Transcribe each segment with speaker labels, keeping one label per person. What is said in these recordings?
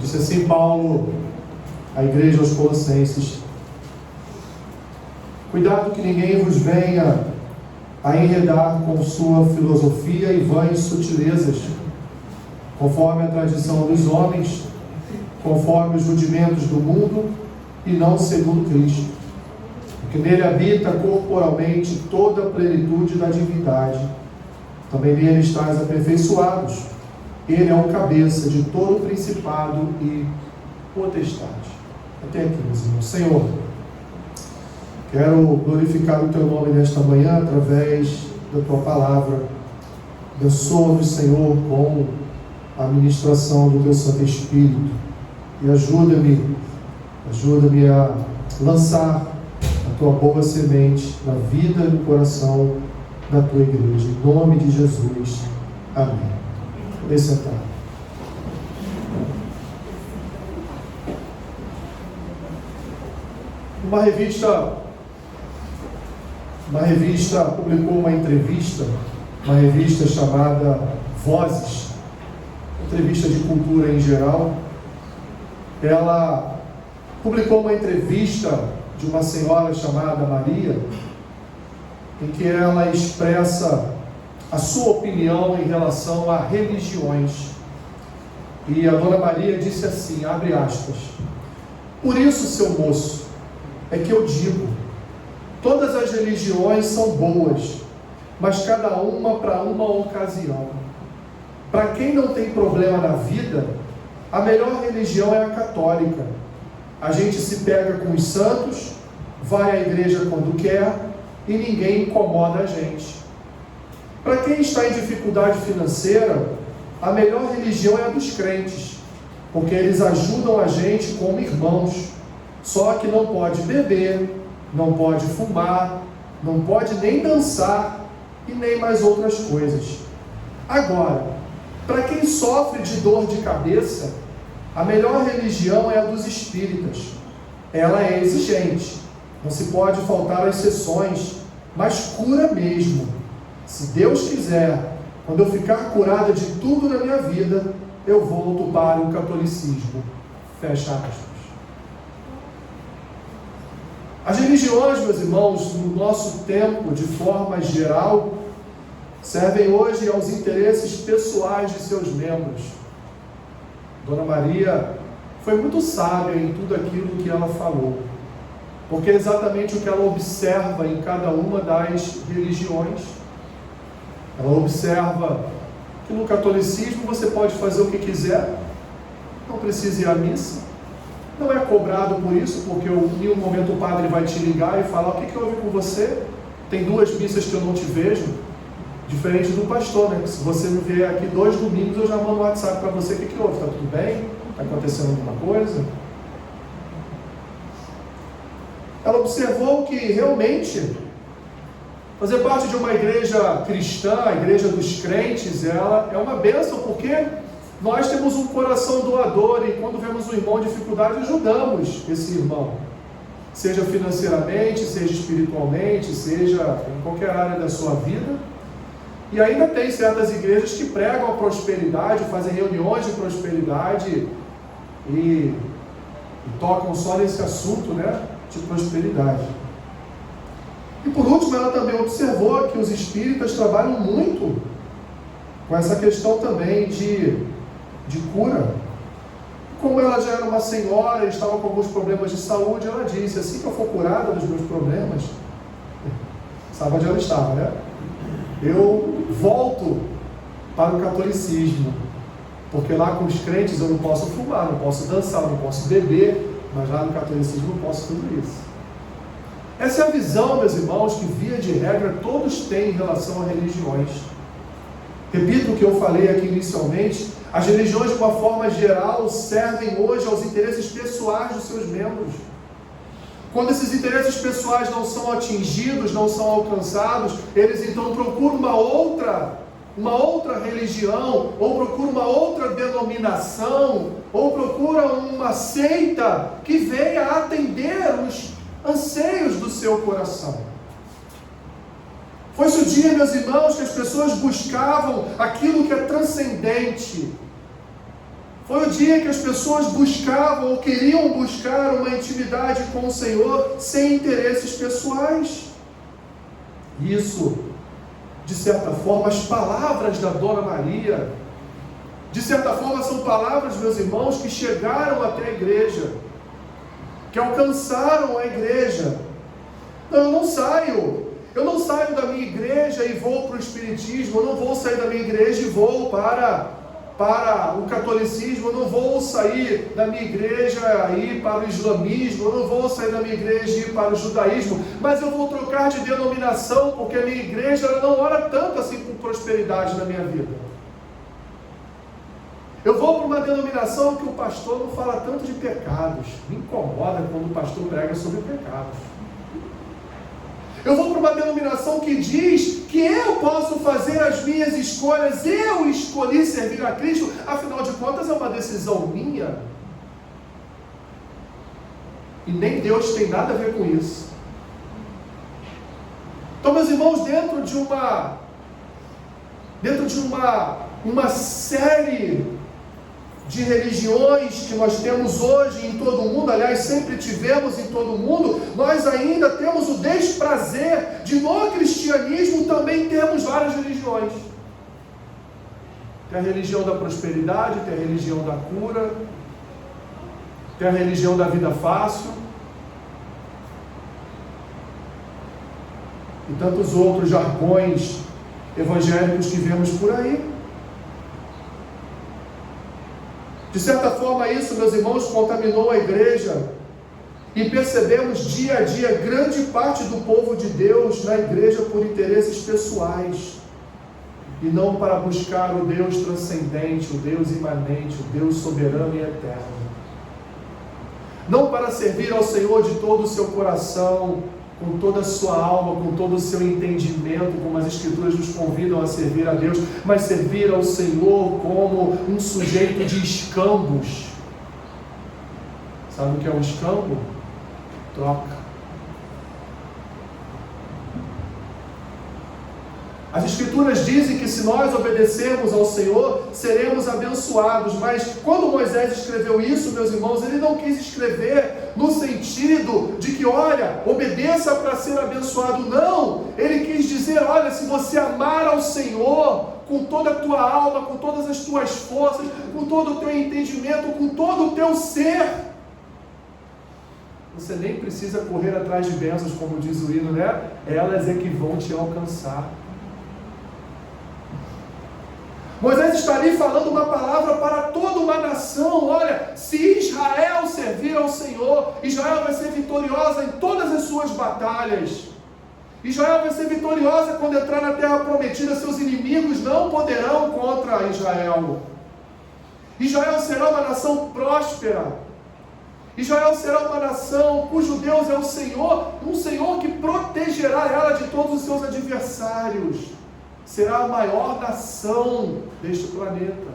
Speaker 1: Disse assim Paulo à igreja aos Colossenses: cuidado que ninguém vos venha a enredar com sua filosofia e vãs sutilezas, conforme a tradição dos homens, conforme os rudimentos do mundo e não segundo Cristo, porque nele habita corporalmente toda a plenitude da divindade. Também nele estáis aperfeiçoados. Ele é o cabeça de todo o principado e potestade. Até aqui, meus irmãos. Senhor, quero glorificar o Teu nome nesta manhã através da Tua palavra. Abençoa-nos, Senhor, com a ministração do Teu Santo Espírito. E ajuda-me a lançar a Tua boa semente na vida e no coração da Tua igreja. Em nome de Jesus. Amém. Podem sentar. Uma revista publicou uma entrevista, uma revista chamada Vozes, entrevista de cultura em geral. Ela publicou uma entrevista de uma senhora chamada Maria, em que ela expressa a sua opinião em relação a religiões. E a dona Maria disse assim, abre aspas: por isso, seu moço, é que eu digo, todas as religiões são boas, mas cada uma para uma ocasião. Para quem não tem problema na vida, a melhor religião é a católica. A gente se pega com os santos, vai à igreja quando quer e ninguém incomoda a gente. Para quem está em dificuldade financeira, a melhor religião é a dos crentes, porque eles ajudam a gente como irmãos. Só que não pode beber, não pode fumar, não pode nem dançar e nem mais outras coisas. Agora, para quem sofre de dor de cabeça, a melhor religião é a dos espíritas. Ela é exigente, não se pode faltar às sessões, mas cura mesmo. Se Deus quiser, quando eu ficar curada de tudo na minha vida, eu volto para o catolicismo. Fecha aspas. As religiões, meus irmãos, no nosso tempo, de forma geral, servem hoje aos interesses pessoais de seus membros. Dona Maria foi muito sábia em tudo aquilo que ela falou, porque é exatamente o que ela observa em cada uma das religiões. Ela observa que no catolicismo você pode fazer o que quiser, não precisa ir à missa, não é cobrado por isso, porque em nenhum momento o padre vai te ligar e falar: o que houve com você? Tem 2 missas que eu não te vejo. Diferente do pastor, né? Se você me vier aqui 2 domingos, eu já mando um WhatsApp para você: o que houve? Está tudo bem? Está acontecendo alguma coisa? Ela observou que realmente fazer parte de uma igreja cristã, a igreja dos crentes, ela é uma bênção, porque nós temos um coração doador e quando vemos um irmão em dificuldade, ajudamos esse irmão, seja financeiramente, seja espiritualmente, seja em qualquer área da sua vida. E ainda tem certas igrejas que pregam a prosperidade, fazem reuniões de prosperidade e tocam só nesse assunto, né, de prosperidade. E por último, ela também observou que os espíritas trabalham muito com essa questão também de cura. Como ela já era uma senhora e estava com alguns problemas de saúde, ela disse: assim que eu for curada dos meus problemas, sabe onde ela estava, né? Eu volto para o catolicismo, porque lá com os crentes eu não posso fumar, não posso dançar, não posso beber, mas lá no catolicismo eu posso tudo isso. Essa é a visão, meus irmãos, que via de regra todos têm em relação a religiões. Repito o que eu falei aqui inicialmente: as religiões, de uma forma geral, servem hoje aos interesses pessoais dos seus membros. Quando esses interesses pessoais não são atingidos, não são alcançados, eles então procuram uma outra religião, ou procuram uma outra denominação, ou procuram uma seita que venha atender os anseios do seu coração. Foi-se o dia, meus irmãos, que as pessoas buscavam aquilo que é transcendente. Foi o dia que as pessoas buscavam ou queriam buscar uma intimidade com o Senhor sem interesses pessoais. Isso, de certa forma, as palavras da Dona Maria, de certa forma são palavras, meus irmãos, que chegaram até a igreja, que alcançaram a igreja. Não, eu não saio da minha igreja e vou para o Espiritismo, eu não vou sair da minha igreja e vou para o catolicismo, eu não vou sair da minha igreja e ir para o islamismo, eu não vou sair da minha igreja e ir para o judaísmo, mas eu vou trocar de denominação, porque a minha igreja ela não ora tanto assim por prosperidade na minha vida. Eu vou para uma denominação que o pastor não fala tanto de pecados, me incomoda quando o pastor prega sobre pecados. Eu vou para uma denominação que diz que eu posso fazer as minhas escolhas, eu escolhi servir a Cristo, afinal de contas é uma decisão minha. E nem Deus tem nada a ver com isso. Então, meus irmãos, dentro de uma série de religiões que nós temos hoje em todo o mundo, aliás, sempre tivemos em todo o mundo, nós ainda temos o desprazer de no cristianismo também termos várias religiões. Tem a religião da prosperidade, tem a religião da cura, tem a religião da vida fácil, e tantos outros jargões evangélicos que vemos por aí. De certa forma, isso, meus irmãos, contaminou a igreja, e percebemos dia a dia grande parte do povo de Deus na igreja por interesses pessoais, e não para buscar o Deus transcendente, o Deus imanente, o Deus soberano e eterno. Não para servir ao Senhor de todo o seu coração, com toda a sua alma, com todo o seu entendimento, como as Escrituras nos convidam a servir a Deus, mas servir ao Senhor como um sujeito de escambos. Sabe o que é um escambo? Troca. As Escrituras dizem que se nós obedecermos ao Senhor, seremos abençoados, mas quando Moisés escreveu isso, meus irmãos, ele não quis escrever no sentido de que, olha, obedeça para ser abençoado, não. Ele quis dizer, olha, se você amar ao Senhor com toda a tua alma, com todas as tuas forças, com todo o teu entendimento, com todo o teu ser, você nem precisa correr atrás de bênçãos, como diz o hino, né? Elas é que vão te alcançar. Moisés está ali falando uma palavra para toda uma nação. Olha, se Israel servir ao Senhor, Israel vai ser vitoriosa em todas as suas batalhas. Israel vai ser vitoriosa quando entrar na terra prometida. Seus inimigos não poderão contra Israel. Israel será uma nação próspera. Israel será uma nação cujo Deus é o Senhor, um Senhor que protegerá ela de todos os seus adversários. Será a maior nação deste planeta.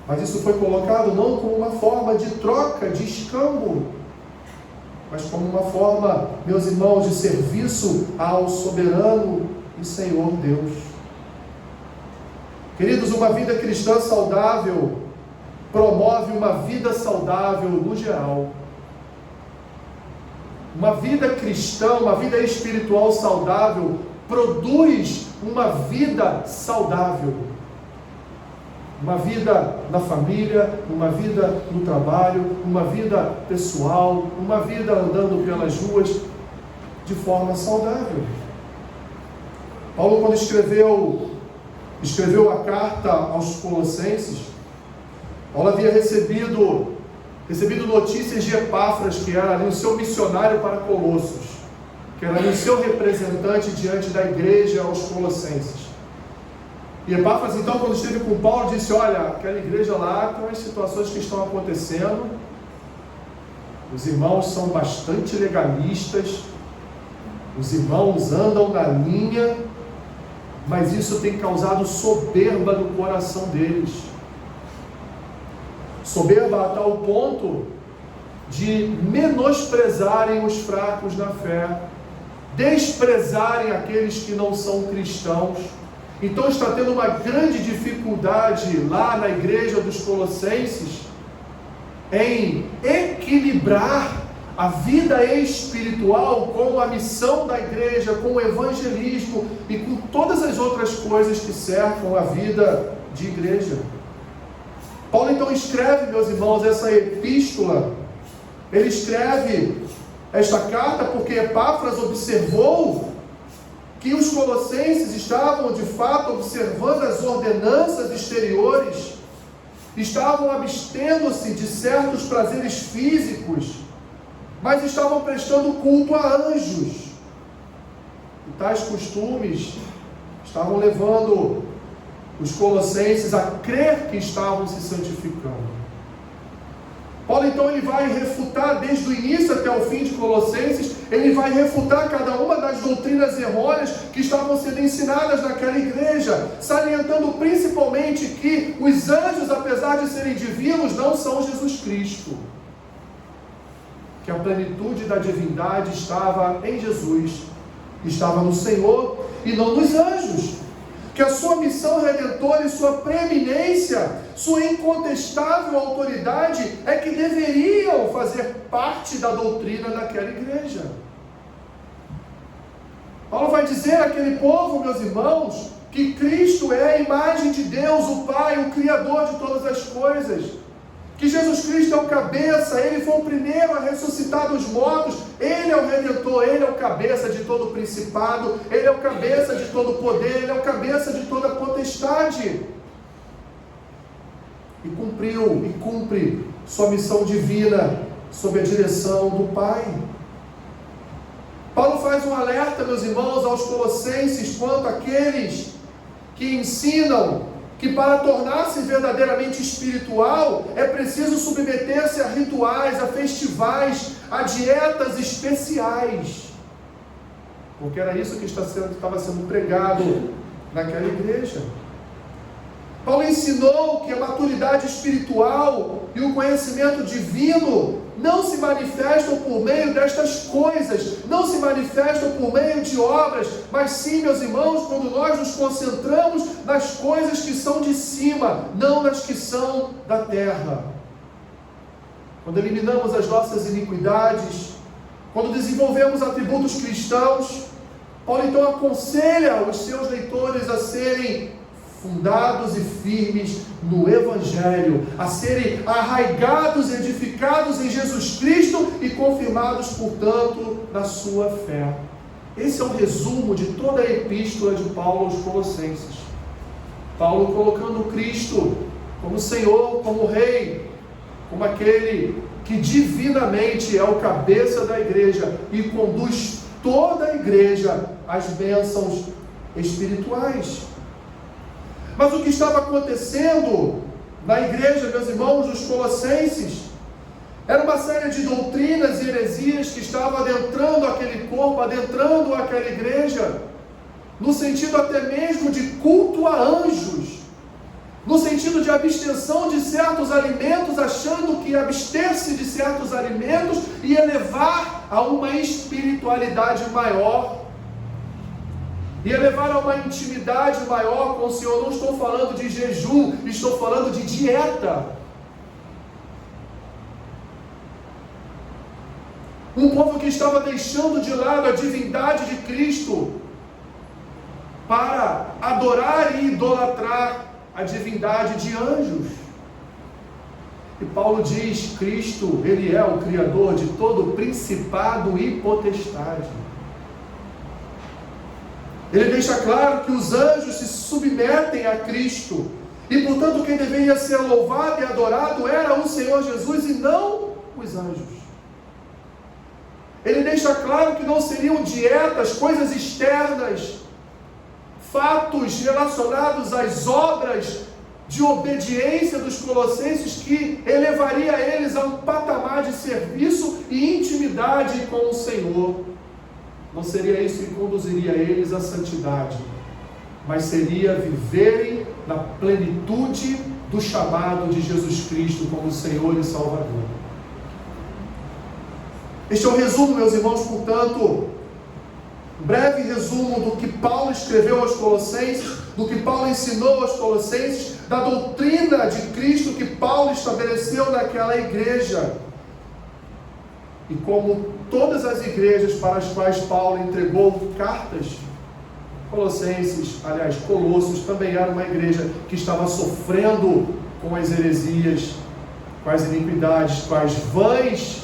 Speaker 1: Mas isso foi colocado não como uma forma de troca, de escambo, mas como uma forma, meus irmãos, de serviço ao soberano e Senhor Deus. Queridos, uma vida cristã saudável promove uma vida saudável no geral. Uma vida cristã, uma vida espiritual saudável produz uma vida saudável, uma vida na família, uma vida no trabalho, uma vida pessoal, uma vida andando pelas ruas de forma saudável. Paulo, quando escreveu a carta aos Colossenses, Paulo havia recebido notícias de Epáfras, que era ali o seu missionário para Colossos, que era o seu representante diante da igreja aos Colossenses. E Epáfras, então, quando esteve com Paulo, disse, olha, aquela igreja lá tem umas situações que estão acontecendo, os irmãos são bastante legalistas, os irmãos andam na linha, mas isso tem causado soberba no coração deles. Soberba a tal ponto de menosprezarem os fracos na fé, desprezarem aqueles que não são cristãos, então está tendo uma grande dificuldade lá na igreja dos Colossenses em equilibrar a vida espiritual com a missão da igreja, com o evangelismo e com todas as outras coisas que cercam a vida de igreja. Paulo então escreve, meus irmãos, essa epístola. Ele escreve esta carta porque Epáfras observou que os colossenses estavam de fato observando as ordenanças exteriores, estavam abstendo-se de certos prazeres físicos, mas estavam prestando culto a anjos. E tais costumes estavam levando os colossenses a crer que estavam se santificando. Paulo então ele vai refutar desde o início até o fim de Colossenses, ele vai refutar cada uma das doutrinas errôneas que estavam sendo ensinadas naquela igreja, salientando principalmente que os anjos, apesar de serem divinos, não são Jesus Cristo. Que a plenitude da divindade estava em Jesus, estava no Senhor e não nos anjos. Que a sua missão redentora e sua preeminência, sua incontestável autoridade é que deveriam fazer parte da doutrina daquela igreja. Paulo vai dizer àquele povo, meus irmãos, que Cristo é a imagem de Deus, o Pai, o Criador de todas as coisas. Que Jesus Cristo é o cabeça, Ele foi o primeiro a ressuscitar dos mortos, Ele é o Redentor, Ele é o cabeça de todo principado, Ele é o cabeça de todo poder, Ele é o cabeça de toda potestade. E cumpriu e cumpre sua missão divina sob a direção do Pai. Paulo faz um alerta, meus irmãos, aos colossenses quanto àqueles que ensinam que para tornar-se verdadeiramente espiritual é preciso submeter-se a rituais, a festivais, a dietas especiais, porque era isso que estava sendo pregado naquela igreja. Paulo ensinou que a maturidade espiritual e o conhecimento divino não se manifestam por meio destas coisas, não se manifestam por meio de obras, mas sim, meus irmãos, quando nós nos concentramos nas coisas que são de cima, não nas que são da terra. Quando eliminamos as nossas iniquidades, quando desenvolvemos atributos cristãos, Paulo então aconselha os seus leitores a serem fundados e firmes no Evangelho, a serem arraigados e edificados em Jesus Cristo e confirmados, portanto, na sua fé. Esse é o resumo de toda a epístola de Paulo aos Colossenses. Paulo colocando Cristo como Senhor, como Rei, como aquele que divinamente é o cabeça da igreja e conduz toda a igreja às bênçãos espirituais. Mas o que estava acontecendo na igreja, meus irmãos, dos Colossenses, era uma série de doutrinas e heresias que estavam adentrando aquele corpo, adentrando aquela igreja, no sentido até mesmo de culto a anjos, no sentido de abstenção de certos alimentos, achando que abster-se de certos alimentos ia levar a uma espiritualidade maior, ia levar a uma intimidade maior com o Senhor. Não estou falando de jejum, estou falando de dieta. Um povo que estava deixando de lado a divindade de Cristo para adorar e idolatrar a divindade de anjos. E Paulo diz, Cristo, Ele é o Criador de todo principado e potestade. Ele deixa claro que os anjos se submetem a Cristo, e portanto quem deveria ser louvado e adorado era o Senhor Jesus e não os anjos. Ele deixa claro que não seriam dietas, coisas externas, fatos relacionados às obras de obediência dos colossenses que elevaria eles a um patamar de serviço e intimidade com o Senhor. Não seria isso que conduziria eles à santidade, mas seria viverem na plenitude do chamado de Jesus Cristo como Senhor e Salvador. Este é o resumo, meus irmãos, portanto, um breve resumo do que Paulo escreveu aos Colossenses, do que Paulo ensinou aos Colossenses, da doutrina de Cristo que Paulo estabeleceu naquela igreja. E como todas as igrejas para as quais Paulo entregou cartas, Colossos também era uma igreja que estava sofrendo com as heresias, com as iniquidades, com as vãs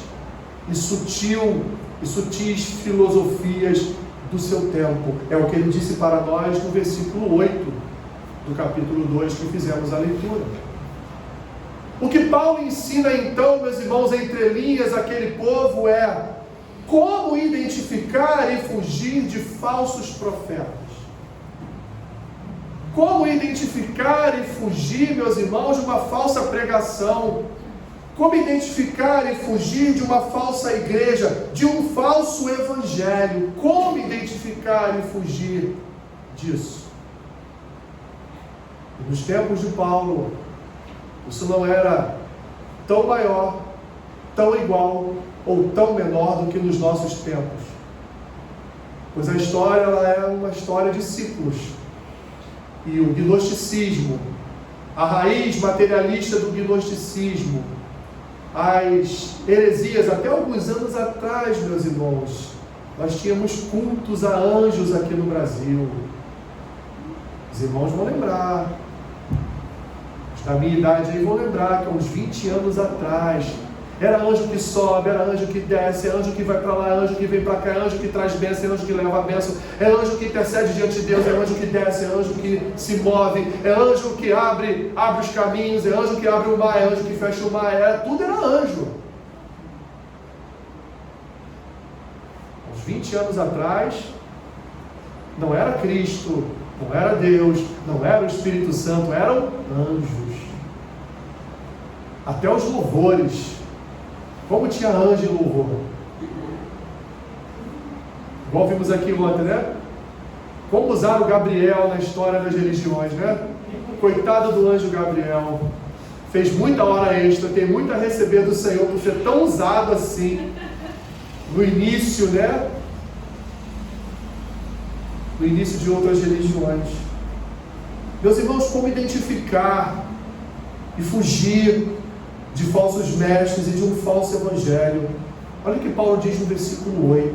Speaker 1: e sutis filosofias do seu tempo. É o que ele disse para nós no versículo 8 do capítulo 2 que fizemos a leitura. O que Paulo ensina então, meus irmãos, entre linhas àquele povo é como identificar e fugir de falsos profetas. Como identificar e fugir, meus irmãos, de uma falsa pregação. Como identificar e fugir de uma falsa igreja, de um falso evangelho. Como identificar e fugir disso? E nos tempos de Paulo, isso não era tão maior, tão igual ou tão menor do que nos nossos tempos. Pois a história ela é uma história de ciclos. E o gnosticismo, a raiz materialista do gnosticismo, as heresias, até alguns anos atrás, meus irmãos, nós tínhamos cultos a anjos aqui no Brasil. Os irmãos vão lembrar, os da minha idade aí vão lembrar que há uns 20 anos atrás, era anjo que sobe, era anjo que desce, é anjo que vai para lá, é anjo que vem para cá, é anjo que traz bênção, é anjo que leva a bênção, é anjo que intercede diante de Deus, é anjo que desce, é anjo que se move, é anjo que abre os caminhos, é anjo que abre o mar, é anjo que fecha o mar, tudo era anjo. Uns 20 anos atrás, não era Cristo, não era Deus, não era o Espírito Santo, eram anjos. Até os louvores. Como tinha anjo e louvor. Igual vimos aqui ontem, né? Como usaram o Gabriel na história das religiões, né? Coitado do anjo Gabriel. Fez muita hora extra, tem muito a receber do Senhor por ser tão usado assim. No início, né? No início de outras religiões. Meus irmãos, como identificar e fugir de falsos mestres e de um falso evangelho? Olha o que Paulo diz no versículo 8.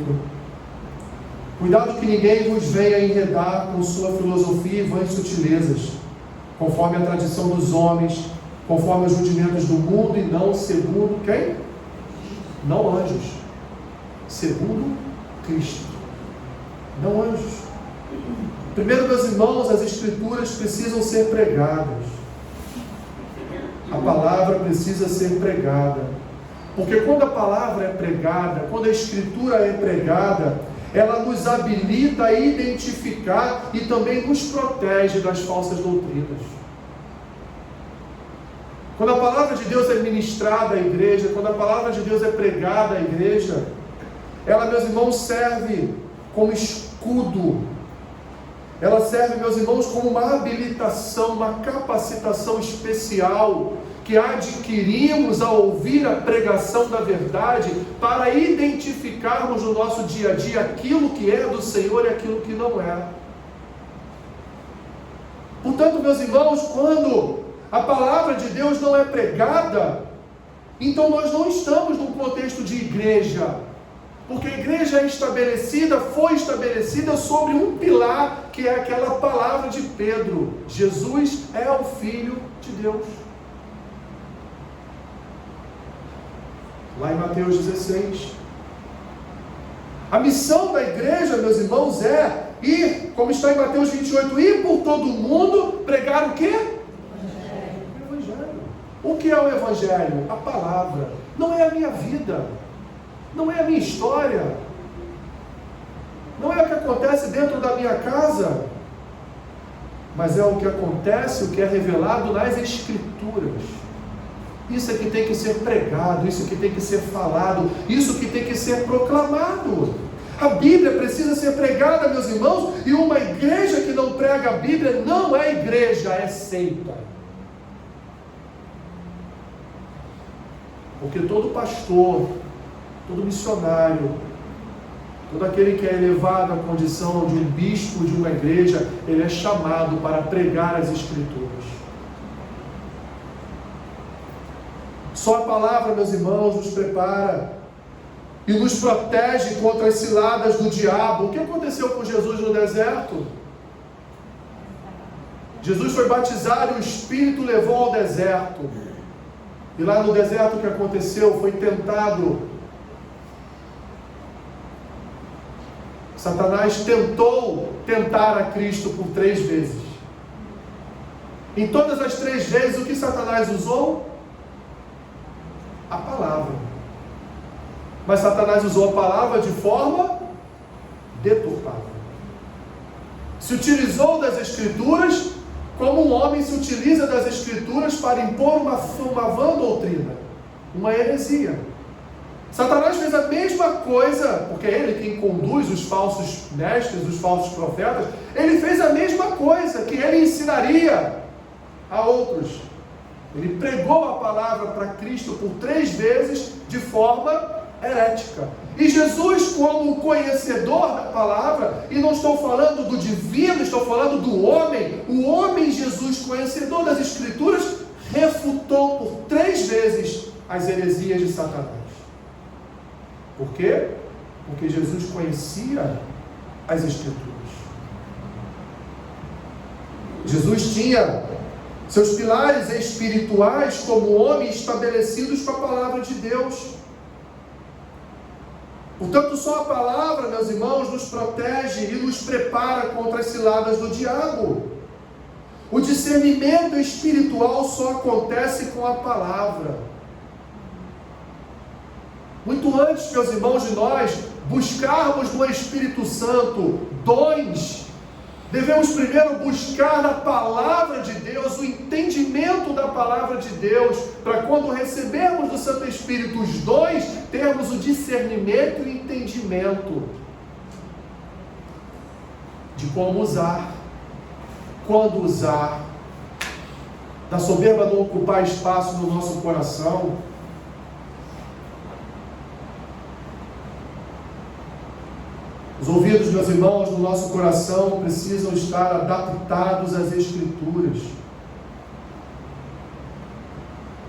Speaker 1: Cuidado que ninguém vos venha enredar com sua filosofia e vãs sutilezas, conforme a tradição dos homens, conforme os rudimentos do mundo, e não segundo quem? Não anjos, segundo Cristo. Não anjos. Primeiro, meus irmãos, as Escrituras precisam ser pregadas. A palavra precisa ser pregada. Porque quando a palavra é pregada, quando a Escritura é pregada, ela nos habilita a identificar e também nos protege das falsas doutrinas. Quando a palavra de Deus é ministrada à igreja, quando a palavra de Deus é pregada à igreja, ela, meus irmãos, serve como escudo. Ela serve, meus irmãos, como uma habilitação, uma capacitação especial que adquirimos ao ouvir a pregação da verdade para identificarmos no nosso dia a dia aquilo que é do Senhor e aquilo que não é. Portanto, meus irmãos, quando a palavra de Deus não é pregada, então nós não estamos num contexto de igreja. Porque a igreja foi estabelecida sobre um pilar, que é aquela palavra de Pedro: Jesus é o Filho de Deus. Lá em Mateus 16. A missão da igreja, meus irmãos, é ir, como está em Mateus 28, ir por todo o mundo, pregar o quê? O Evangelho. O que é o Evangelho? A palavra. Não é a minha vida. Não é a minha história, não é o que acontece dentro da minha casa, mas é o que acontece, o que é revelado nas Escrituras. Isso é que tem que ser pregado, isso que tem que ser falado, isso que tem que ser proclamado. A Bíblia precisa ser pregada, meus irmãos, e uma igreja que não prega a Bíblia não é igreja, é seita. Porque todo pastor, todo missionário, Todo aquele que é elevado à condição de um bispo de uma igreja, ele é chamado para pregar as Escrituras. Só a palavra, meus irmãos, nos prepara e nos protege contra as ciladas do diabo. O que aconteceu com Jesus no deserto? Jesus foi batizado e o Espírito levou ao deserto. E lá no deserto o que aconteceu? Foi tentado. Satanás tentou tentar a Cristo por 3 vezes. Em todas as 3 vezes, o que Satanás usou? A palavra. Mas Satanás usou a palavra de forma deturpada. Se utilizou das Escrituras como um homem se utiliza das Escrituras para impor uma vã doutrina, uma heresia. Satanás fez a mesma coisa, porque é ele quem conduz os falsos mestres, os falsos profetas. Ele fez a mesma coisa que ele ensinaria a outros. Ele pregou a palavra para Cristo por 3 vezes de forma herética. E Jesus, como conhecedor da palavra, e não estou falando do divino, estou falando do homem, o homem Jesus, conhecedor das Escrituras, refutou por 3 vezes as heresias de Satanás. Por quê? Porque Jesus conhecia as Escrituras. Jesus tinha seus pilares espirituais como homem estabelecidos com a palavra de Deus. Portanto, só a palavra, meus irmãos, nos protege e nos prepara contra as ciladas do diabo. O discernimento espiritual só acontece com a palavra. Muito antes, meus irmãos, de nós buscarmos no Espírito Santo dons, devemos primeiro buscar na palavra de Deus o entendimento da palavra de Deus, para quando recebermos do Santo Espírito os dons, termos o discernimento e entendimento de como usar, quando usar, da soberba não ocupar espaço no nosso coração. Os ouvidos, meus irmãos, do nosso coração precisam estar adaptados às Escrituras.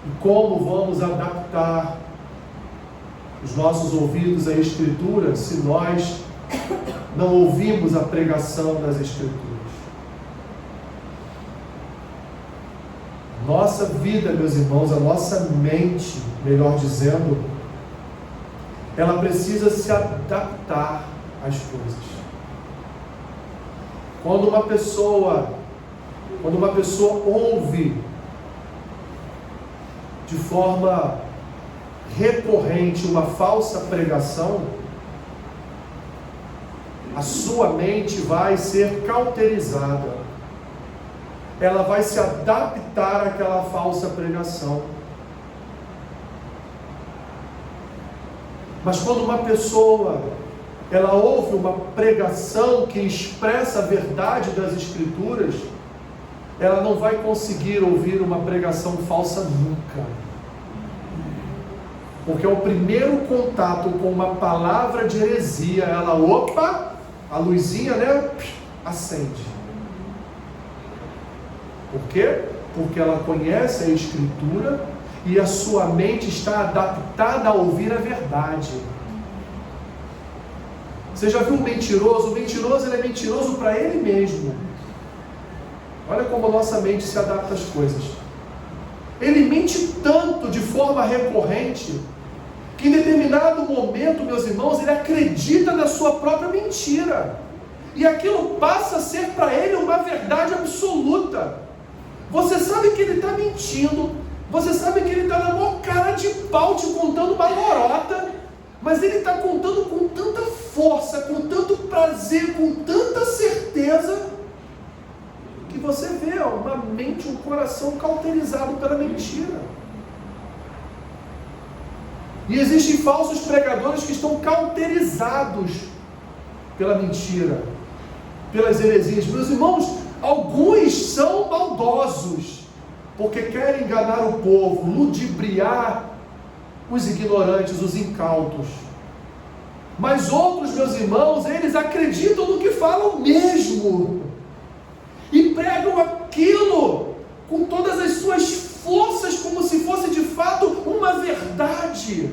Speaker 1: E como vamos adaptar os nossos ouvidos à Escritura se nós não ouvimos a pregação das Escrituras? Nossa vida, meus irmãos, a nossa mente, melhor dizendo, ela precisa se adaptar as coisas. Quando uma pessoa ouve de forma recorrente uma falsa pregação, a sua mente vai ser cauterizada. Ela vai se adaptar àquela falsa pregação. Mas quando uma pessoa ela ouve uma pregação que expressa a verdade das Escrituras, ela não vai conseguir ouvir uma pregação falsa nunca. Porque ao primeiro contato com uma palavra de heresia, ela, a luzinha, né, acende. Por quê? Porque ela conhece a Escritura e a sua mente está adaptada a ouvir a verdade. Você já viu um mentiroso? O mentiroso, ele é mentiroso para ele mesmo. Olha como a nossa mente se adapta às coisas. Ele mente tanto de forma recorrente, que em determinado momento, meus irmãos, ele acredita na sua própria mentira. E aquilo passa a ser para ele uma verdade absoluta. Você sabe que ele está mentindo, você sabe que ele está na maior cara de pau te contando uma lorota, mas ele está contando com tanta força, com tanto prazer, com tanta certeza, que você vê uma mente, um coração cauterizado pela mentira. E existem falsos pregadores que estão cauterizados pela mentira, pelas heresias. Meus irmãos, alguns são maldosos, porque querem enganar o povo, ludibriar os ignorantes, os incautos. Mas outros, meus irmãos, eles acreditam no que falam mesmo. E pregam aquilo com todas as suas forças, como se fosse de fato uma verdade.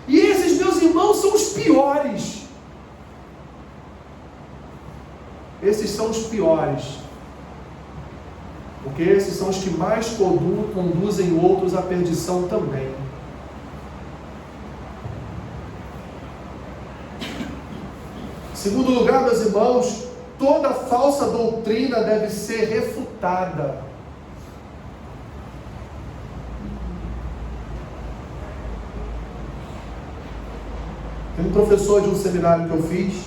Speaker 1: E esses, meus irmãos, são os piores. Esses são os piores. Porque esses são os que mais conduzem outros à perdição também. Em segundo lugar, meus irmãos, toda falsa doutrina deve ser refutada. Tem um professor de um seminário que eu fiz,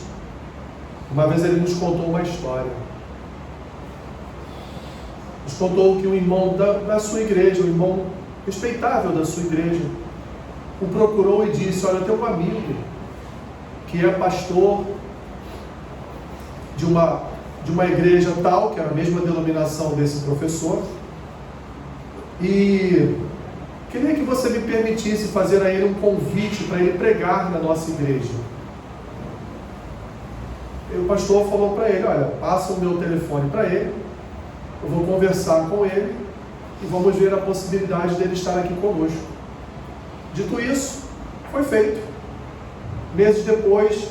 Speaker 1: uma vez ele nos contou uma história. Nos contou que um irmão da sua igreja, um irmão respeitável da sua igreja, o procurou e disse: olha, eu tenho um amigo que é pastor de uma igreja tal, que é a mesma denominação desse professor, e queria que você me permitisse fazer a ele um convite para ele pregar na nossa igreja. E o pastor falou para ele: olha, passa o meu telefone para ele, eu vou conversar com ele e vamos ver a possibilidade dele estar aqui conosco. Dito isso, foi feito. Meses depois,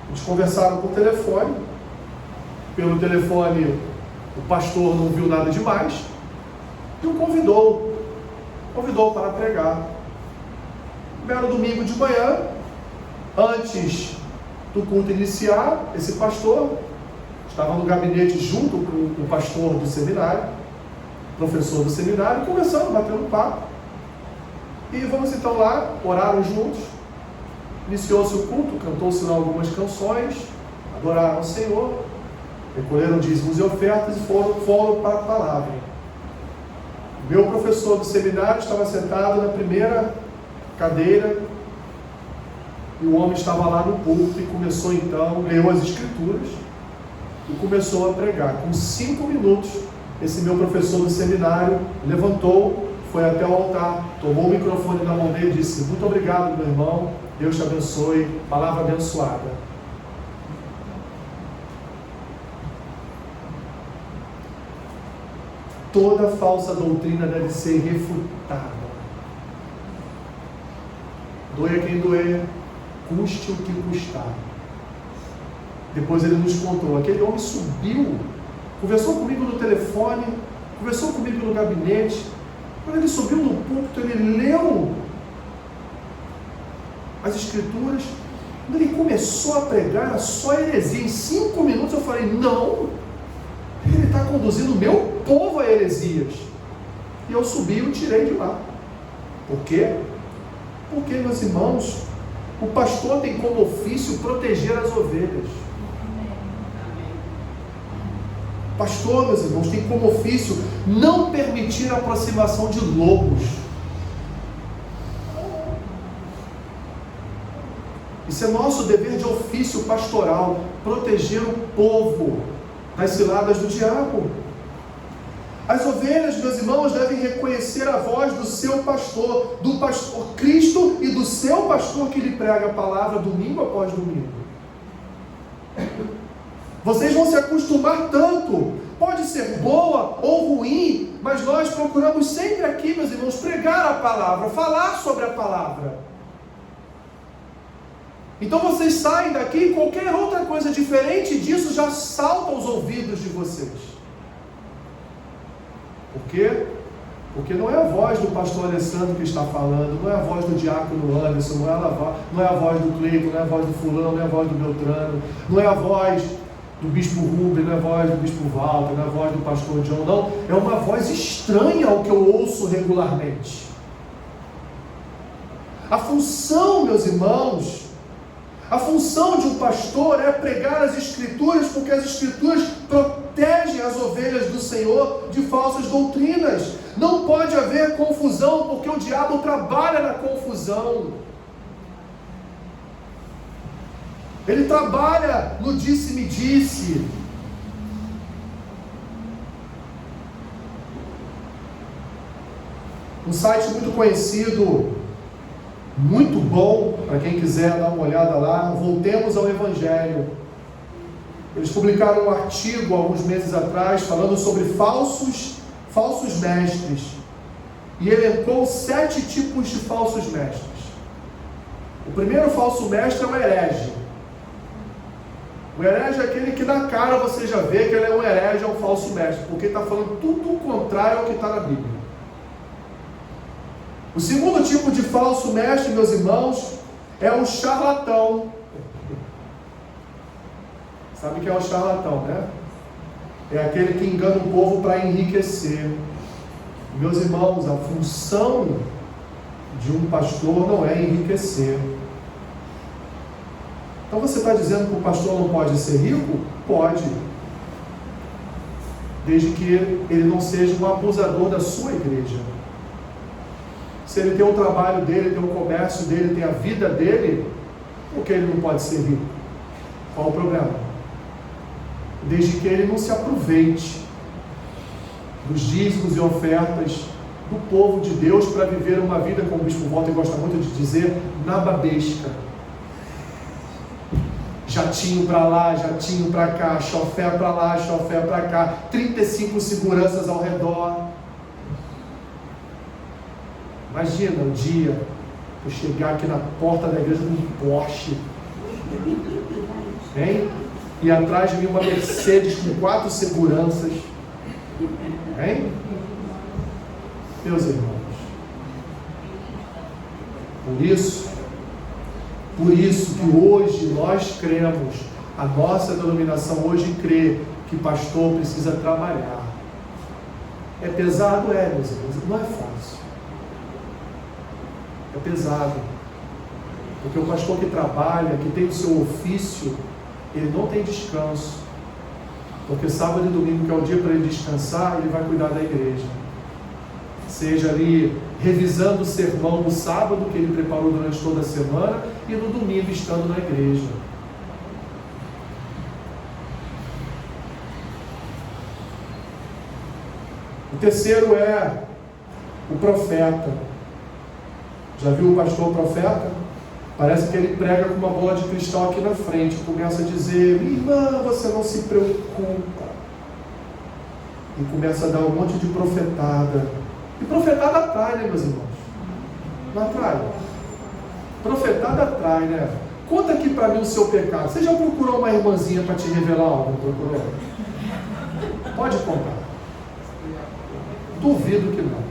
Speaker 1: eles conversaram por telefone. Pelo telefone, o pastor não viu nada demais e o convidou para pregar. Um belo domingo de manhã, antes do culto iniciar, esse pastor estava no gabinete junto com o pastor do seminário, professor do seminário, conversando, batendo papo. E vamos então lá, oraram juntos, iniciou-se o culto, cantou-se lá algumas canções, adoraram o Senhor, recolheram dízimos e ofertas e foram para a palavra. O meu professor do seminário estava sentado na primeira cadeira e o homem estava lá no púlpito e começou então, leu as escrituras e começou a pregar. Com 5 minutos, esse meu professor do seminário levantou, foi até o altar, tomou o microfone na mão dele e disse: muito obrigado, meu irmão, Deus te abençoe, palavra abençoada. Toda falsa doutrina deve ser refutada. Doer quem doer, custe o que custar. Depois ele nos contou, aquele homem subiu, conversou comigo no telefone, conversou comigo no gabinete. Quando ele subiu no púlpito, ele leu as escrituras. Quando ele começou a pregar, era só heresia. Em 5 minutos eu falei: não, ele está conduzindo o meu povo a heresias. E eu subi e o tirei de lá. Por quê? Porque, meus irmãos, o pastor tem como ofício proteger as ovelhas. O pastor, meus irmãos, tem como ofício não permitir a aproximação de lobos. Isso é nosso dever de ofício pastoral, proteger o povo das ciladas do diabo. As ovelhas, meus irmãos, devem reconhecer a voz do seu pastor, do pastor Cristo e do seu pastor que lhe prega a palavra domingo após domingo. Vocês vão se acostumar tanto, pode ser boa ou ruim, mas nós procuramos sempre aqui, meus irmãos, pregar a palavra, falar sobre a palavra. Então vocês saem daqui e qualquer outra coisa diferente disso já salta aos ouvidos de vocês. Por quê? Porque não é a voz do pastor Alessandro que está falando, não é a voz do diácono Anderson, não é a voz do Cleiton, não é a voz do fulano, não é a voz do Beltrano, não é a voz do bispo Rubem, não é a voz do bispo Walter, não é a voz do pastor John, não. É uma voz estranha ao que eu ouço regularmente. A função, meus irmãos, a função de um pastor é pregar as escrituras, porque as escrituras protegem as ovelhas do Senhor de falsas doutrinas. Não pode haver confusão, porque o diabo trabalha na confusão. Ele trabalha no disse-me-disse. Um site muito conhecido muito bom, para quem quiser dar uma olhada lá, Voltemos ao Evangelho. Eles publicaram um artigo alguns meses atrás falando sobre falsos mestres, e elencou 7 tipos de falsos mestres. O primeiro falso mestre é o herege. O herege é aquele que na cara você já vê que ele é um herege, é um falso mestre, porque ele está falando tudo o contrário ao que está na Bíblia. O segundo tipo de falso mestre, meus irmãos, é o charlatão. Sabe o que é o charlatão, né? É aquele que engana o povo para enriquecer. Meus irmãos, a função de um pastor não é enriquecer. Então você está dizendo que o pastor não pode ser rico? Pode. Desde que ele não seja um abusador da sua igreja. Se ele tem o trabalho dele, tem o comércio dele, tem a vida dele, por que ele não pode ser rico? Qual o problema? Desde que ele não se aproveite dos dízimos e ofertas do povo de Deus para viver uma vida, como o Bispo Walter gosta muito de dizer, nababesca. Jatinho para lá, jatinho para cá, chofé para lá, chofé para cá, 35 seguranças ao redor. Imagina um dia eu chegar aqui na porta da igreja num Porsche, hein? E atrás de mim uma Mercedes com 4 seguranças, hein? Meus irmãos, por isso que hoje nós cremos, a nossa denominação hoje crê que pastor precisa trabalhar. É pesado? É, meus irmãos, não é fácil. É pesado. Porque o pastor que trabalha, que tem o seu ofício, ele não tem descanso. Porque sábado e domingo, que é o dia para ele descansar, ele vai cuidar da igreja. Seja ali revisando o sermão no sábado, que ele preparou durante toda a semana, e no domingo estando na igreja. O terceiro é o profeta. Já viu o pastor profeta? Parece que ele prega com uma bola de cristal aqui na frente, começa a dizer: irmã, você não se preocupa. E começa a dar um monte de profetada. E profetada atrai, né, meus irmãos? Não atrai? Profetada atrai, né? Conta aqui para mim o seu pecado. Você já procurou uma irmãzinha para te revelar algo? Não procurou? Pode contar. Duvido que não.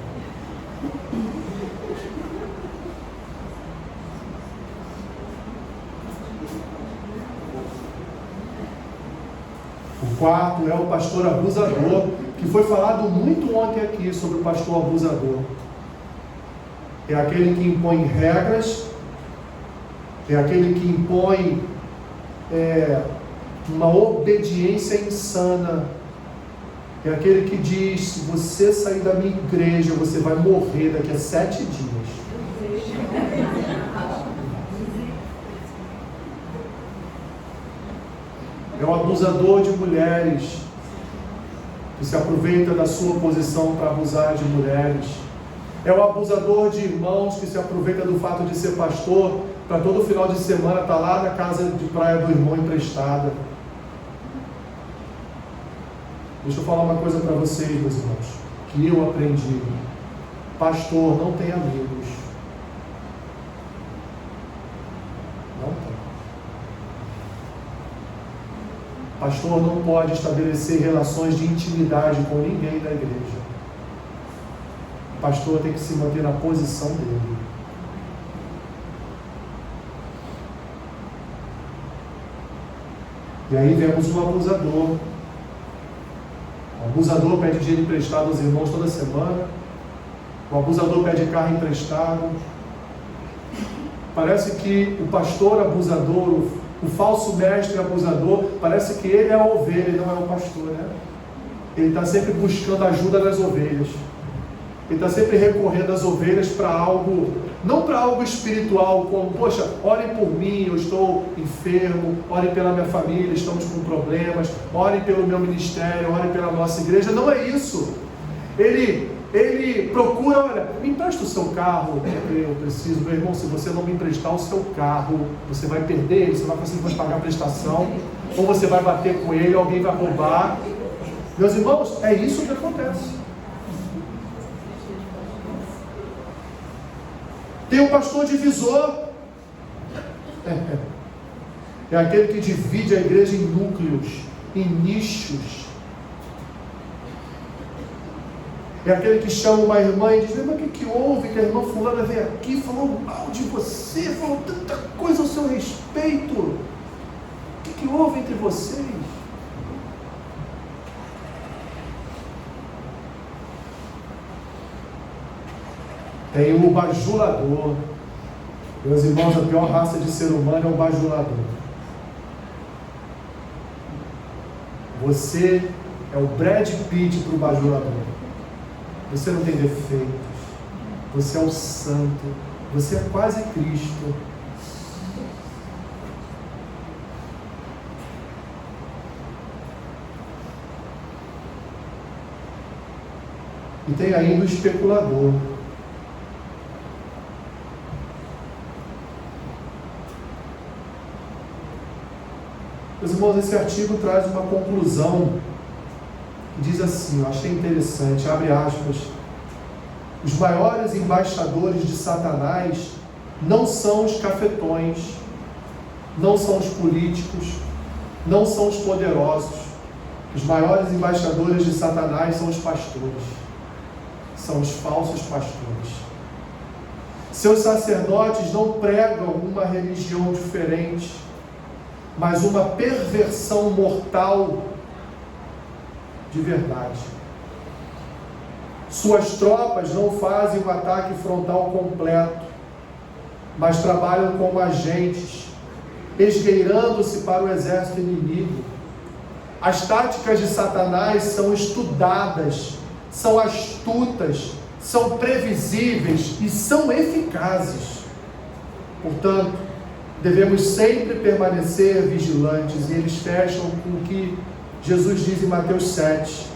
Speaker 1: O quarto é o pastor abusador, que foi falado muito ontem aqui sobre o pastor abusador. É aquele que impõe regras, é aquele que impõe uma obediência insana, é aquele que diz: se você sair da minha igreja, você vai morrer daqui a 7 dias. É o abusador de mulheres, que se aproveita da sua posição para abusar de mulheres. É o abusador de irmãos, que se aproveita do fato de ser pastor, para todo final de semana estar lá na casa de praia do irmão emprestada. Deixa eu falar uma coisa para vocês, meus irmãos, que eu aprendi. Pastor não tem amigos. Não tem. Pastor não pode estabelecer relações de intimidade com ninguém da igreja. O pastor tem que se manter na posição dele. E aí vemos um abusador. O abusador pede dinheiro emprestado aos irmãos toda semana. O abusador pede carro emprestado. Parece que o pastor abusador, o falso mestre abusador, parece que ele é a ovelha e não é o pastor, né? Ele está sempre buscando ajuda das ovelhas. Ele está sempre recorrendo às ovelhas para algo, não para algo espiritual, como: poxa, orem por mim, eu estou enfermo, orem pela minha família, estamos com problemas, orem pelo meu ministério, orem pela nossa igreja. Não é isso. Ele ele procura, olha, me empresta o seu carro, porque eu preciso. Meu irmão, se você não me emprestar o seu carro, você vai perder ele, você não vai conseguir pagar a prestação, ou você vai bater com ele, alguém vai roubar. Meus irmãos, é isso que acontece. Tem um pastor divisor. É aquele que divide a igreja em núcleos, em nichos. É aquele que chama uma irmã e diz: mas o que houve? Que a irmã fulana veio aqui, falou mal de você, falou tanta coisa ao seu respeito. O que houve entre vocês? Tem o bajulador. Meus irmãos, a pior raça de ser humano é o bajulador. Você é o Brad Pitt para o bajulador. Você não tem defeitos. Você é o santo. Você é quase Cristo. E tem ainda o especulador. Meus irmãos, esse artigo traz uma conclusão que diz assim, eu achei interessante, abre aspas: os maiores embaixadores de Satanás não são os cafetões, não são os políticos, não são os poderosos. Os maiores embaixadores de Satanás são os pastores, são os falsos pastores. Seus sacerdotes não pregam uma religião diferente, mas uma perversão mortal de verdade. Suas tropas não fazem um ataque frontal completo, mas trabalham como agentes, esgueirando-se para o exército inimigo. As táticas de Satanás são estudadas, são astutas, são previsíveis e são eficazes. Portanto, devemos sempre permanecer vigilantes. E eles fecham com o que Jesus diz em Mateus 7: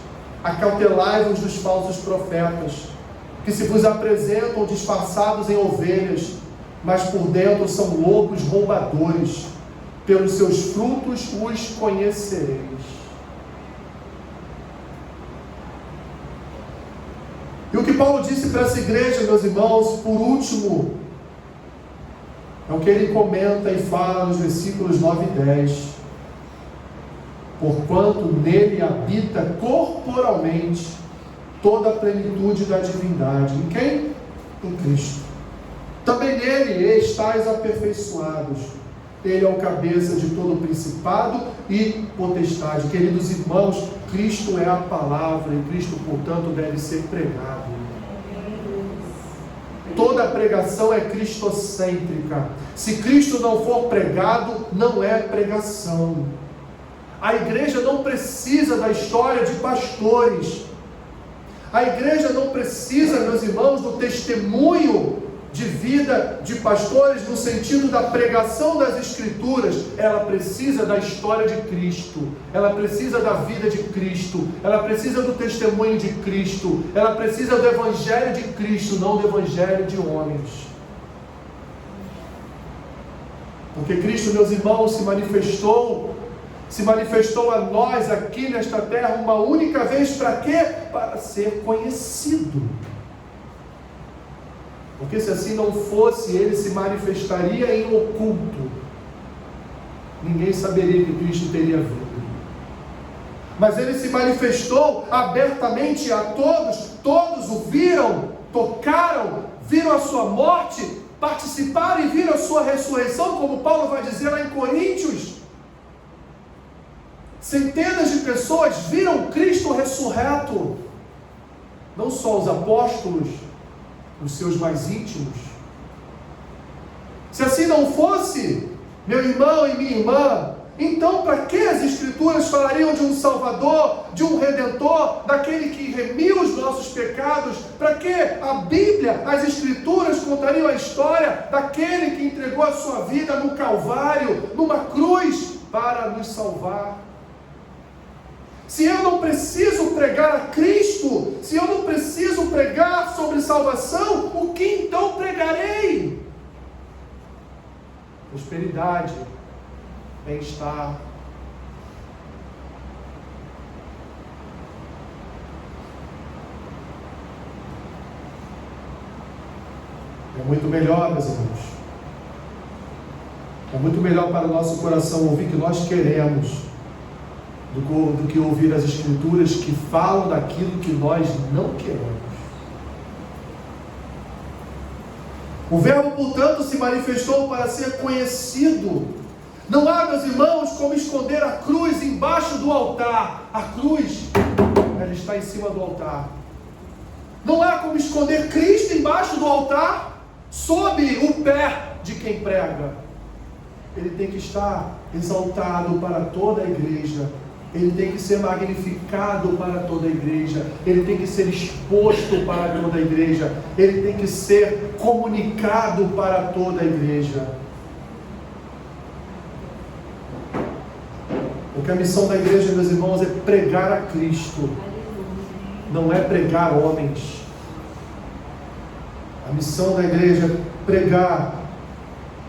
Speaker 1: acautelai-vos dos falsos profetas, que se vos apresentam disfarçados em ovelhas, mas por dentro são lobos roubadores. Pelos seus frutos os conhecereis. E o que Paulo disse para essa igreja, meus irmãos, por último, é o que ele comenta e fala nos versículos 9 e 10. Porquanto nele habita corporalmente toda a plenitude da divindade. Em quem? Em Cristo. Também nele estáis aperfeiçoados. Ele é o cabeça de todo principado e potestade. Queridos irmãos, Cristo é a palavra e Cristo, portanto, deve ser pregado. Toda pregação é cristocêntrica. Se Cristo não for pregado, não é pregação. A igreja não precisa da história de pastores. A igreja não precisa, meus irmãos, do testemunho de vida de pastores no sentido da pregação das Escrituras. Ela precisa da história de Cristo, ela precisa da vida de Cristo, ela precisa do testemunho de Cristo, ela precisa do Evangelho de Cristo, não do Evangelho de homens. Porque Cristo, meus irmãos, se manifestou a nós aqui nesta terra uma única vez. Para quê? Para ser conhecido. Porque se assim não fosse, ele se manifestaria em oculto. Ninguém saberia que Cristo teria vindo. Mas ele se manifestou abertamente a todos. Todos o viram, tocaram, viram a sua morte, participaram e viram a sua ressurreição, como Paulo vai dizer lá em Coríntios. Centenas de pessoas viram Cristo ressurreto. Não só os apóstolos, os seus mais íntimos. Se assim não fosse, meu irmão e minha irmã, então para que as Escrituras falariam de um Salvador, de um Redentor, daquele que remiu os nossos pecados? Para que a Bíblia, as Escrituras contariam a história daquele que entregou a sua vida no Calvário, numa cruz, para nos salvar? Se eu não preciso pregar a Cristo, se eu não preciso pregar sobre salvação, o que então pregarei? Prosperidade, bem-estar. É muito melhor, meus irmãos. É muito melhor para o nosso coração ouvir o que nós queremos do que ouvir as Escrituras que falam daquilo que nós não queremos. O Verbo, portanto, se manifestou para ser conhecido. Não há, meus irmãos, como esconder a cruz embaixo do altar. A cruz, ela está em cima do altar. Não há como esconder Cristo embaixo do altar, sob o pé de quem prega. Ele tem que estar exaltado para toda a igreja. Ele tem que ser magnificado para toda a igreja. Ele tem que ser exposto para toda a igreja. Ele tem que ser comunicado para toda a igreja. Porque a missão da igreja, meus irmãos, é pregar a Cristo. Não é pregar homens. A missão da igreja é pregar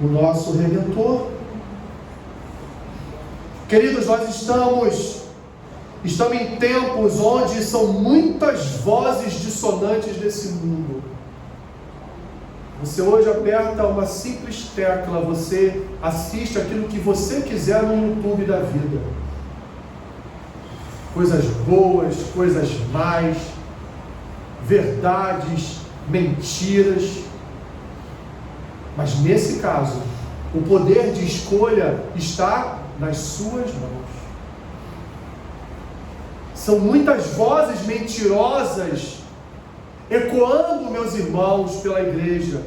Speaker 1: o nosso Redentor. Queridos, nós estamos em tempos onde são muitas vozes dissonantes desse mundo. Você hoje aperta uma simples tecla, você assiste aquilo que você quiser no YouTube da vida. Coisas boas, coisas más, verdades, mentiras. Mas nesse caso, o poder de escolha está nas suas mãos. São muitas vozes mentirosas ecoando, meus irmãos, pela igreja.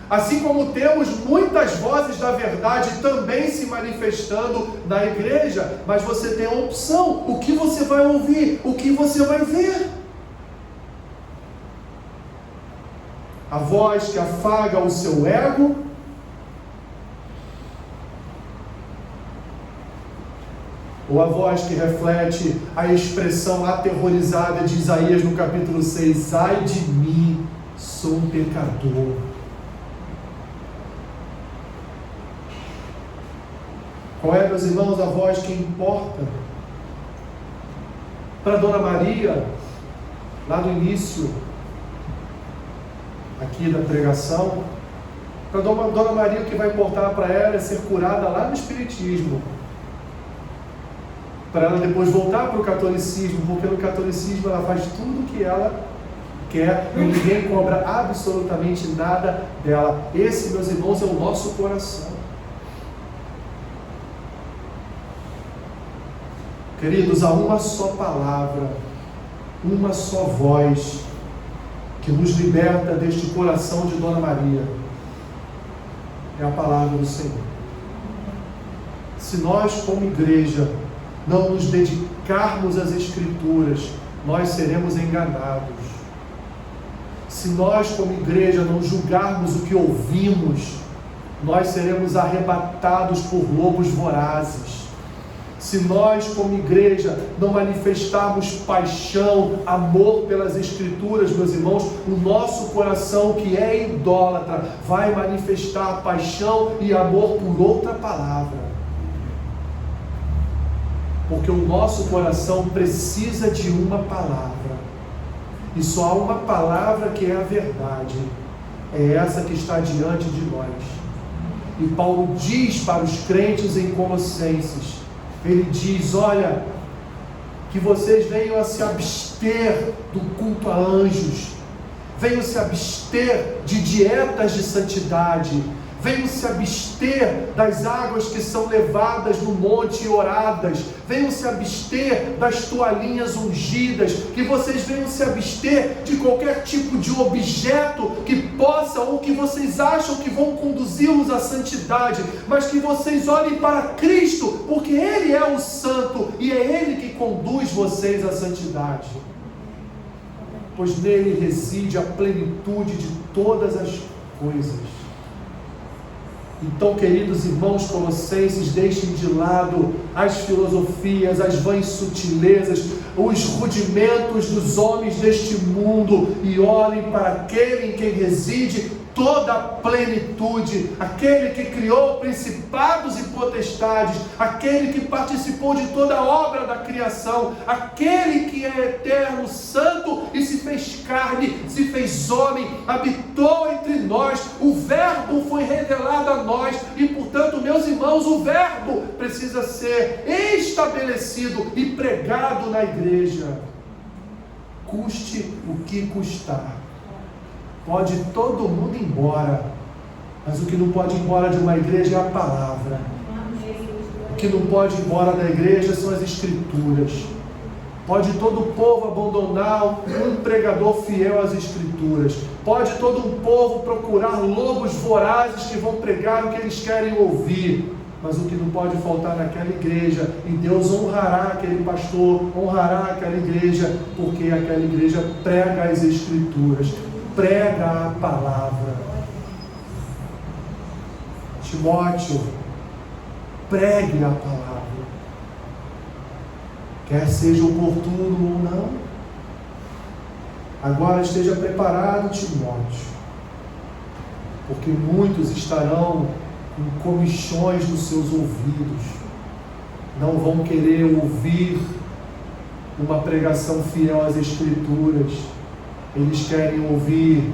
Speaker 1: Assim como temos muitas vozes da verdade também se manifestando na igreja, mas você tem a opção, o que você vai ouvir, o que você vai ver. A voz que afaga o seu ego, ou a voz que reflete a expressão aterrorizada de Isaías no capítulo 6, ai de mim, sou um pecador. Qual é, meus irmãos, a voz que importa? Para Dona Maria, lá no início aqui da pregação, para Dona Maria, o que vai importar para ela é ser curada lá no Espiritismo, para ela depois voltar para o catolicismo, porque no catolicismo ela faz tudo o que ela quer e ninguém cobra absolutamente nada dela. Esse, meus irmãos, é o nosso coração. Queridos, há uma só palavra, uma só voz que nos liberta deste coração de Dona Maria. É a palavra do Senhor. Se nós, como igreja, não nos dedicarmos às Escrituras, nós seremos enganados. Se nós, como igreja, não julgarmos o que ouvimos, nós seremos arrebatados por lobos vorazes. Se nós, como igreja, não manifestarmos paixão, amor pelas Escrituras, meus irmãos, o nosso coração, que é idólatra, vai manifestar paixão e amor por outra palavra. Porque o nosso coração precisa de uma palavra. E só há uma palavra que é a verdade. É essa que está diante de nós. E Paulo diz para os crentes em Colossenses, ele diz, olha, que vocês venham a se abster do culto a anjos, venham se abster de dietas de santidade, venham se abster das águas que são levadas no monte e oradas, venham se abster das toalhinhas ungidas, que vocês venham se abster de qualquer tipo de objeto que possa ou que vocês acham que vão conduzi-los à santidade, mas que vocês olhem para Cristo, porque Ele é o santo e é Ele que conduz vocês à santidade, pois nele reside a plenitude de todas as coisas. Então, queridos irmãos colossenses, deixem de lado as filosofias, as vãs sutilezas, os rudimentos dos homens deste mundo e olhem para aquele em quem reside toda a plenitude, aquele que criou principados e potestades, aquele que participou de toda a obra da criação, aquele que é eterno, santo e se fez carne, se fez homem, habitou entre nós, o Verbo foi revelado a nós e, portanto, meus irmãos, o Verbo precisa ser estabelecido e pregado na igreja, custe o que custar. Pode todo mundo ir embora, mas o que não pode ir embora de uma igreja é a palavra. O que não pode ir embora da igreja são as escrituras. Pode todo o povo abandonar um pregador fiel às escrituras. Pode todo um povo procurar lobos vorazes que vão pregar o que eles querem ouvir. Mas o que não pode faltar naquela igreja, e Deus honrará aquele pastor, honrará aquela igreja, porque aquela igreja prega as escrituras, prega a palavra. Timóteo, pregue a palavra, quer seja oportuno ou não. Agora esteja preparado, Timóteo, porque muitos estarão com comichões nos seus ouvidos, não vão querer ouvir uma pregação fiel às escrituras. Eles querem ouvir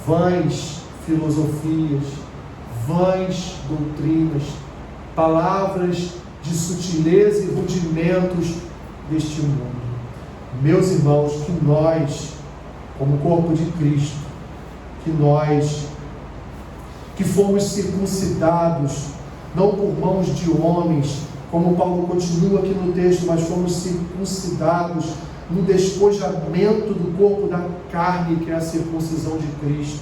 Speaker 1: vãs filosofias, vãs doutrinas, palavras de sutileza e rudimentos deste mundo. Meus irmãos, que nós, como corpo de Cristo, que nós, que fomos circuncidados, não por mãos de homens, como Paulo continua aqui no texto, mas fomos circuncidados no despojamento do corpo da carne, que é a circuncisão de Cristo.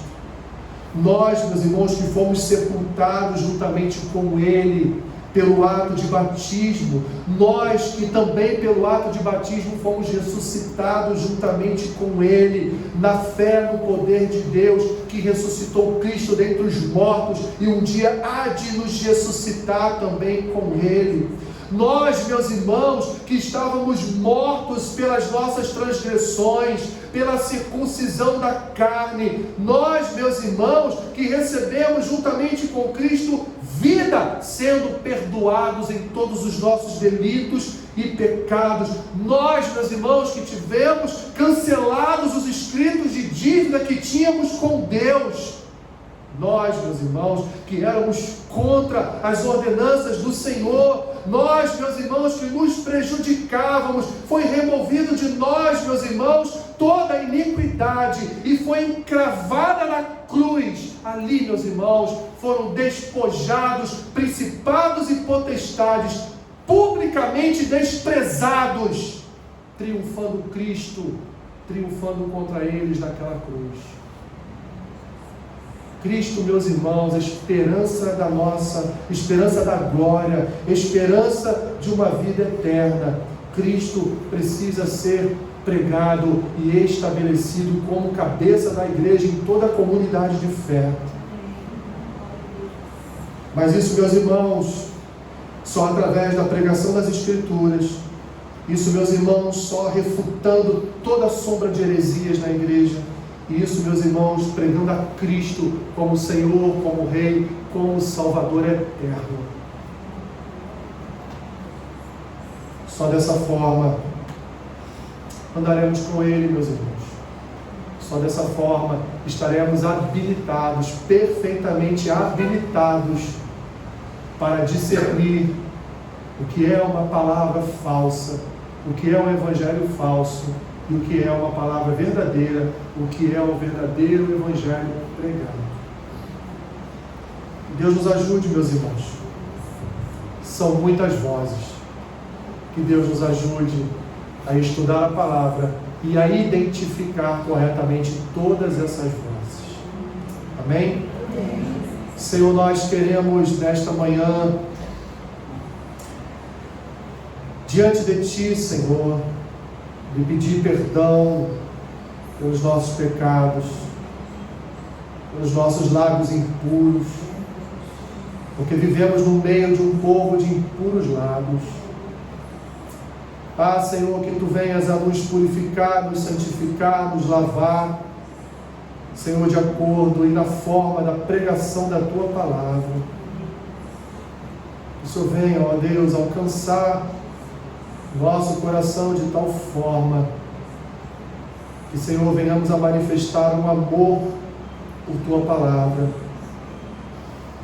Speaker 1: Nós, meus irmãos, que fomos sepultados juntamente com Ele pelo ato de batismo, nós que também pelo ato de batismo fomos ressuscitados juntamente com Ele, na fé no poder de Deus, que ressuscitou Cristo dentre os mortos e um dia há de nos ressuscitar também com Ele. Nós, meus irmãos, que estávamos mortos pelas nossas transgressões, pela circuncisão da carne, nós, meus irmãos, que recebemos juntamente com Cristo vida, sendo perdoados em todos os nossos delitos e pecados. Nós, meus irmãos, que tivemos cancelados os escritos de dívida que tínhamos com Deus. Nós, meus irmãos, que éramos contra as ordenanças do Senhor, nós, meus irmãos, que nos prejudicávamos, foi removido de nós, meus irmãos, toda a iniquidade e foi encravada na cruz. Ali, meus irmãos, foram despojados principados e potestades, publicamente desprezados, triunfando Cristo, triunfando contra eles naquela cruz. Cristo, meus irmãos, esperança da nossa, esperança da glória, esperança de uma vida eterna. Cristo precisa ser pregado e estabelecido como cabeça da igreja em toda a comunidade de fé. Mas isso, meus irmãos, só através da pregação das Escrituras, isso, meus irmãos, só refutando toda sombra de heresias na igreja. E isso, meus irmãos, pregando a Cristo como Senhor, como Rei, como Salvador eterno. Só dessa forma andaremos com Ele, meus irmãos. Só dessa forma estaremos habilitados, perfeitamente habilitados, para discernir o que é uma palavra falsa, o que é um evangelho falso, e o que é uma palavra verdadeira, o que é o verdadeiro evangelho pregado. Deus nos ajude, meus irmãos. São muitas vozes. Que Deus nos ajude a estudar a palavra e a identificar corretamente todas essas vozes. Amém? Amém. Senhor, nós queremos nesta manhã, diante de Ti, Senhor, de pedir perdão pelos nossos pecados, pelos nossos lábios impuros, porque vivemos no meio de um povo de impuros lábios. Ah, Senhor, que Tu venhas a nos purificar, nos santificar, nos lavar, Senhor, de acordo e na forma da pregação da Tua palavra. Que o Senhor venha, ó Deus, alcançar nosso coração de tal forma que, Senhor, venhamos a manifestar um amor por Tua palavra,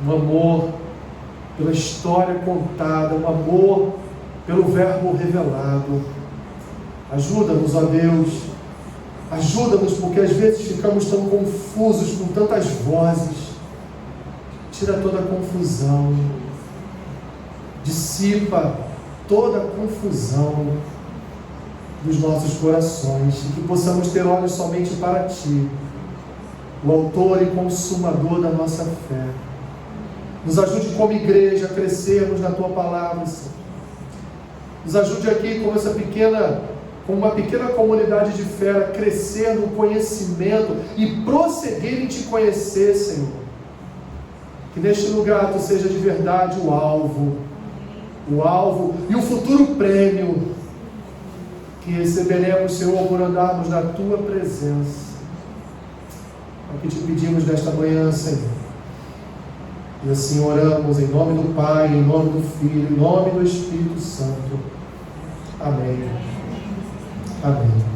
Speaker 1: um amor pela história contada, um amor pelo verbo revelado. Ajuda-nos, ó Deus, ajuda-nos, porque às vezes ficamos tão confusos com tantas vozes. Tira toda a confusão, dissipa toda a confusão dos nossos corações, e que possamos ter olhos somente para Ti, o autor e consumador da nossa fé. Nos ajude como igreja a crescermos na Tua palavra, Senhor. Nos ajude aqui com uma pequena comunidade de fé a crescer no conhecimento e prosseguir em Te conhecer, Senhor. Que neste lugar Tu seja de verdade o alvo e o futuro prêmio que receberemos, Senhor, por andarmos na Tua presença. É o que Te pedimos nesta manhã, Senhor. E assim oramos em nome do Pai, em nome do Filho, em nome do Espírito Santo. Amém. Amém.